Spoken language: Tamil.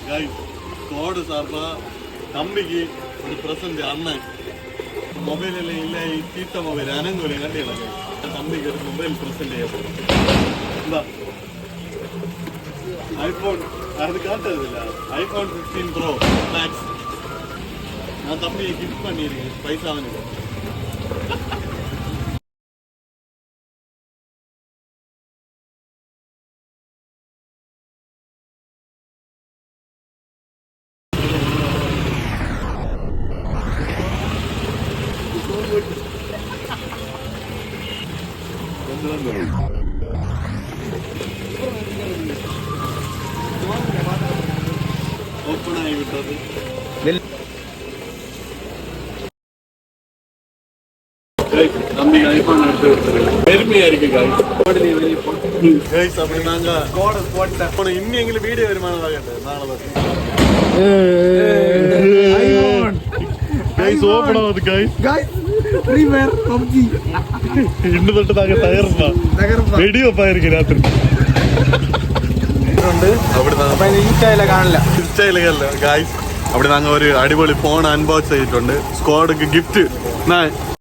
ஸ்குவாட் சார்பா தம்பிக்கு ஒரு பிரசன்ட் அண்ணன் மொபைல் இல்லை சீத்த மொபைல் அனங்கொலை கண்டியல தம்பிக்கு ஒரு மொபைல் பிரசன்ட் செய்யப்படும் ஐபோன் அது காட்டுறது இல்லை ஐபோன் 15 ப்ரோ மேக்ஸ் நான் தம்பியை கிஃப்ட் பண்ணியிருக்கேன் பைசா வாங்க ஓப்பன் ஆகிவிட்டது தம்பி ஐபோன் எடுத்து கொடுத்துருக்கேன் பெருமையா இருக்கு கைஸ் அப்படி நாங்க போன இன்னும் எங்களுக்கு வீடியோ வருமானம் கேட்டேன் கைஸ் ஓப்பன் ஆகுது கைஸ் ஃப்ரீ ஃபயர் பப்ஜி இன்னும் தொட்டு நாங்க தகர்ப்பா வெடியோ பாயிருக்கு ராத்திரி ഇൻസ്റ്റയിലല്ല ഗായ്സ് അവിടെ ഞങ്ങൾ ഒരു അടിപൊളി ഫോൺ അൺബോക്സ് ചെയ്തിട്ടുണ്ട് സ്ക്വാഡൊക്കെ ഗിഫ്റ്റ്